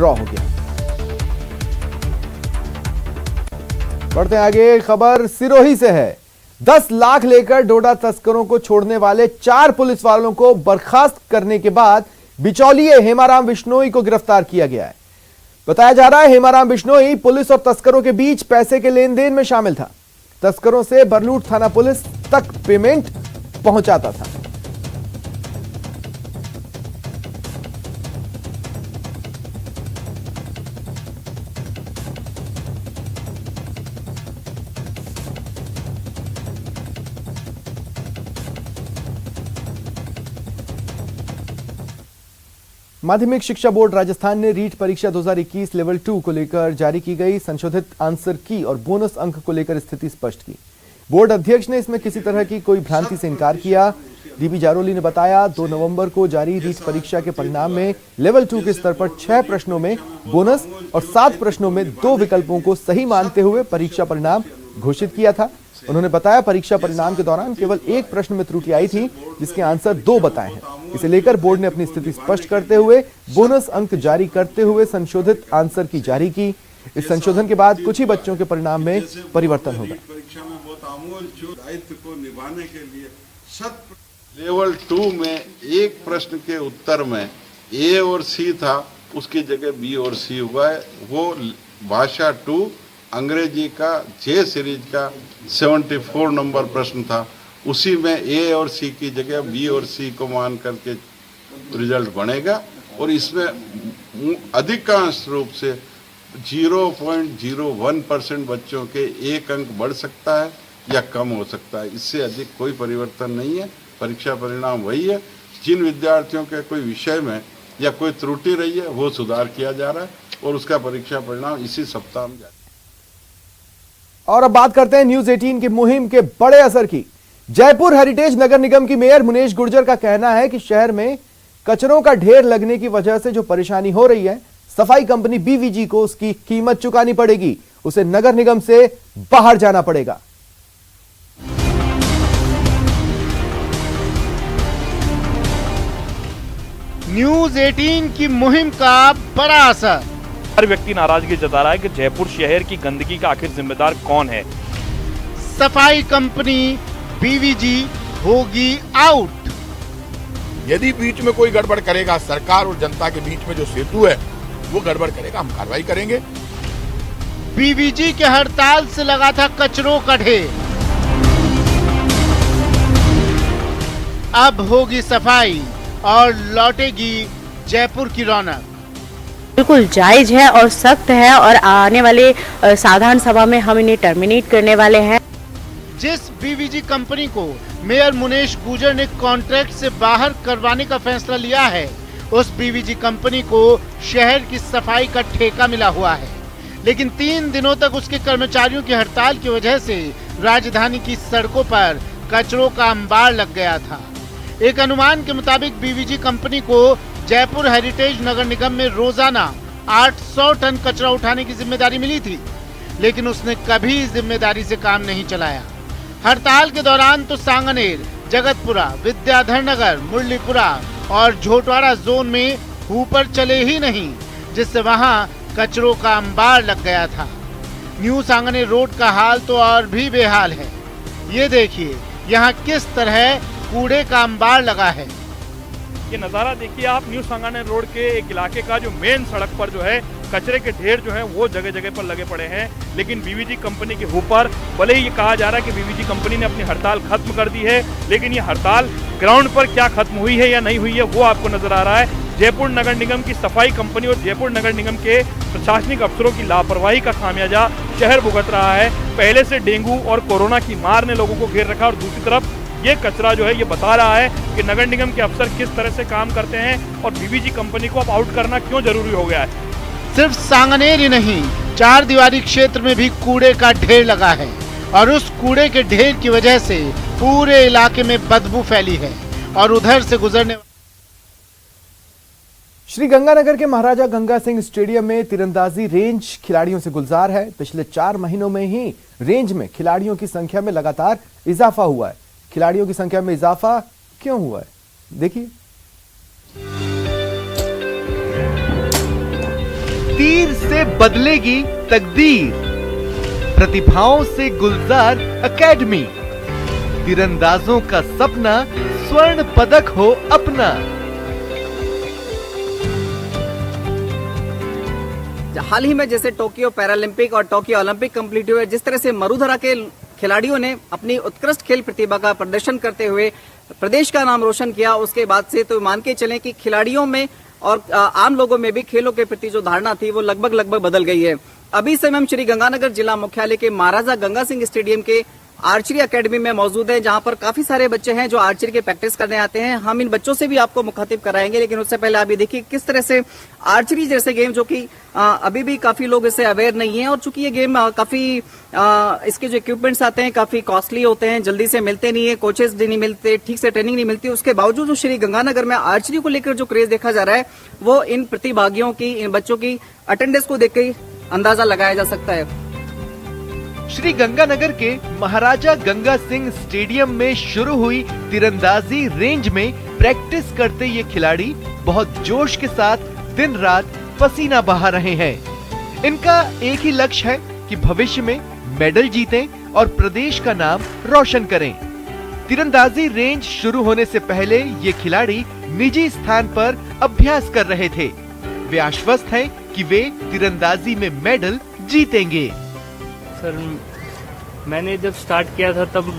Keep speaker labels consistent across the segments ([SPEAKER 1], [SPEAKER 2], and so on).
[SPEAKER 1] Draw हो गया। बढ़ते आगे, खबर सिरोही से है। 10 लाख लेकर डोडा तस्करों को छोड़ने वाले 4 पुलिस वालों को बर्खास्त करने के बाद बिचौलिए हेमाराम बिश्नोई को गिरफ्तार किया गया है। बताया जा रहा है हेमाराम बिश्नोई पुलिस और तस्करों के बीच पैसे के लेन देन में शामिल था। तस्करों से बरलूट थाना पुलिस तक पेमेंट पहुंचाता था। माध्यमिक शिक्षा बोर्ड राजस्थान ने रीट परीक्षा 2021 लेवल 2 को लेकर जारी की गई संशोधित आंसर की और बोनस अंक को लेकर स्थिति स्पष्ट की। बोर्ड अध्यक्ष ने इसमें किसी तरह की कोई भ्रांति से इनकार किया। डीबी जारोली ने बताया, 2 नवंबर को जारी रीट परीक्षा के परिणाम में लेवल 2 के स्तर पर 6 प्रश्नों में बोनस और 7 प्रश्नों में 2 विकल्पों को सही मानते हुए परीक्षा परिणाम घोषित किया था। उन्होंने बताया, परीक्षा परिणाम के दौरान केवल 1 प्रश्न में त्रुटि आई थी, जिसके आंसर 2 बताए हैं। इसे लेकर बोर्ड ने अपनी स्थिति स्पष्ट करते हुए बोनस अंक जारी करते हुए संशोधित आंसर की जारी की। इस संशोधन के बाद कुछ ही बच्चों के परिणाम में परिवर्तन होगा।
[SPEAKER 2] परीक्षा में बहुत आमूल जो दायित्व को निभाने के लिए लेवल 2 में 1 प्रश्न के उत्तर में ए और सी था, उसकी जगह बी और सी हुआ है। वो भाषा 2 अंग्रेजी का जे सीरीज का 74 नंबर प्रश्न था, उसी में ए और सी की जगह बी और सी को मान करके रिजल्ट बनेगा और इसमें अधिकांश रूप से 0.01% बच्चों के 1 अंक बढ़ सकता है या कम हो सकता है। इससे अधिक कोई परिवर्तन नहीं है। परीक्षा परिणाम वही है। जिन विद्यार्थियों के कोई विषय में या कोई त्रुटि रही है वो सुधार किया जा रहा है और उसका परीक्षा परिणाम इसी सप्ताह में जारी।
[SPEAKER 1] और अब बात करते हैं न्यूज 18 की मुहिम के बड़े असर की। जयपुर हेरिटेज नगर निगम की मेयर मुनेश गुर्जर का कहना है कि शहर में कचरों का ढेर लगने की वजह से जो परेशानी हो रही है, सफाई कंपनी बीवीजी को उसकी कीमत चुकानी पड़ेगी। उसे नगर निगम से बाहर जाना पड़ेगा।
[SPEAKER 3] न्यूज 18 की मुहिम का बड़ा असर।
[SPEAKER 4] हर व्यक्ति नाराजगी जता रहा है कि जयपुर शहर की गंदगी का आखिर जिम्मेदार कौन है।
[SPEAKER 3] सफाई कंपनी बीवीजी होगी आउट।
[SPEAKER 5] यदि बीच में कोई गड़बड़ करेगा, सरकार और जनता के बीच में जो सेतु है वो गड़बड़ करेगा, हम कार्रवाई करेंगे।
[SPEAKER 3] बीवीजी के हड़ताल से लगा था कचरों का ढेर, अब होगी सफाई और लौटेगी जयपुर की रौनक।
[SPEAKER 6] बिल्कुल जायज है और सख्त है और आने वाले साधारण सभा में हम इन्हें टर्मिनेट करने वाले हैं।
[SPEAKER 3] जिस बीवीजी कंपनी को मेयर मुनेश गुर्जर ने कॉन्ट्रैक्ट से बाहर करवाने का फैसला लिया है, उस बीवीजी कंपनी को शहर की सफाई का ठेका मिला हुआ है, लेकिन 3 दिनों तक उसके कर्मचारियों की हड़ताल की वजह से राजधानी की सड़कों पर कचरों का अंबार लग गया था। एक अनुमान के मुताबिक बीवीजी कंपनी को जयपुर हेरिटेज नगर निगम में रोजाना 800 टन कचरा उठाने की जिम्मेदारी मिली थी, लेकिन उसने कभी जिम्मेदारी से काम नहीं चलाया। हड़ताल के दौरान तो सांगनेर, जगतपुरा, विद्याधर नगर, मुरलीपुरा और झोटवाड़ा जोन में ऊपर चले ही नहीं, जिससे वहां कचरों का अंबार लग गया था। न्यू सांगनेर रोड का हाल तो और भी बेहाल है। ये देखिए यहाँ किस तरह कूड़े का अंबार लगा है।
[SPEAKER 4] ये नज़ारा देखिए आप न्यू सांगनेर रोड के एक इलाके का, जो मेन सड़क पर जो है कचरे के ढेर जो है वो जगह जगह पर लगे पड़े हैं। लेकिन बीवीजी कंपनी के ऊपर भले ही ये कहा जा रहा है कि बीवीजी कंपनी ने अपनी हड़ताल खत्म कर दी है, लेकिन ये हड़ताल ग्राउंड पर क्या खत्म हुई है या नहीं हुई है वो आपको नजर आ रहा है। जयपुर नगर निगम की सफाई कंपनी और जयपुर नगर निगम के प्रशासनिक अफसरों की लापरवाही का खामियाजा शहर भुगत रहा है। पहले से डेंगू और कोरोना की मार ने लोगों को घेर रखा और दूसरी तरफ ये कचरा जो है ये बता रहा है कि नगर निगम के अफसर किस तरह से काम करते हैं और बीवीजी कंपनी को अब आउट करना क्यों जरूरी हो गया है।
[SPEAKER 3] सिर्फ सांगनेर ही नहीं, 4 दीवारी क्षेत्र में भी कूड़े का ढेर लगा है और उस कूड़े के ढेर की वजह से पूरे इलाके में बदबू फैली है और उधर से गुजरने
[SPEAKER 1] श्री गंगानगर के महाराजा गंगा सिंह स्टेडियम में तीरंदाजी रेंज खिलाड़ियों से गुलजार है। पिछले 4 महीनों में ही रेंज में खिलाड़ियों की संख्या में लगातार इजाफा हुआ है। खिलाड़ियों की संख्या में इजाफा क्यों हुआ है, देखिए।
[SPEAKER 7] तीर से बदलेगी तकदीर, प्रतिभाओं से गुलजार एकेडमी, तीरंदाजों का सपना स्वर्ण पदक हो अपना।
[SPEAKER 8] हाल ही में जैसे टोक्यो पैरालंपिक और टोक्यो ओलंपिक कंप्लीट हुए, जिस तरह से मरुधरा के खिलाड़ियों ने अपनी उत्कृष्ट खेल प्रतिभा का प्रदर्शन करते हुए प्रदेश का नाम रोशन किया, उसके बाद से तो मान के चलें कि खिलाड़ियों में और आम लोगों में भी खेलों के प्रति जो धारणा थी वो लगभग बदल गई है। अभी से हम श्री गंगानगर जिला मुख्यालय के महाराजा गंगा सिंह स्टेडियम के आर्चरी एकेडमी में मौजूद है, जहां पर काफी सारे बच्चे हैं जो आर्चरी के प्रैक्टिस करने आते हैं। हम इन बच्चों से भी आपको मुखातिब कराएंगे, लेकिन उससे पहले आप ये देखिए किस तरह से आर्चरी जैसे गेम, जो कि अभी भी काफी लोग इससे अवेयर नहीं है, और चूंकि ये गेम काफी इसके जो इक्विपमेंट्स आते हैं काफी कॉस्टली होते हैं, जल्दी से मिलते नहीं है, कोचेस नहीं मिलते, ठीक से ट्रेनिंग नहीं मिलती, उसके बावजूद जो श्री गंगानगर में आर्चरी को लेकर जो क्रेज देखा जा रहा है वो इन प्रतिभागियों की, इन बच्चों की अटेंडेंस को देख के अंदाजा लगाया जा सकता है।
[SPEAKER 7] श्री गंगानगर के महाराजा गंगा सिंह स्टेडियम में शुरू हुई तीरंदाजी रेंज में प्रैक्टिस करते ये खिलाड़ी बहुत जोश के साथ दिन रात पसीना बहा रहे हैं। इनका एक ही लक्ष्य है कि भविष्य में मेडल जीतें और प्रदेश का नाम रोशन करें। तीरंदाजी रेंज शुरू होने से पहले ये खिलाड़ी निजी स्थान पर अभ्यास कर रहे थे। वे आश्वस्त हैं कि वे तीरंदाजी में मेडल जीतेंगे।
[SPEAKER 9] सर, मैंने जब स्टार्ट किया था तब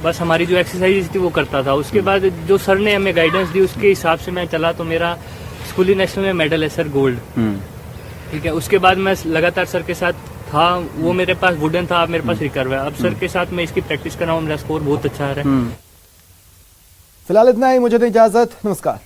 [SPEAKER 9] बस हमारी जो एक्सरसाइज थी वो करता था। उसके बाद जो सर ने हमें गाइडेंस दी उसके हिसाब से मैं चला, तो मेरा स्कूली नेशनल में मेडल है सर, गोल्ड। ठीक है। उसके बाद मैं लगातार सर के साथ था, वो मेरे पास वुडन था, अब मेरे पास रिकर्व है। अब सर के साथ मैं इसकी प्रैक्टिस कर रहा हूँ, मेरा स्कोर बहुत अच्छा आ रहा है।
[SPEAKER 1] फिलहाल इतना ही, मुझे दे इजाजत, नमस्कार।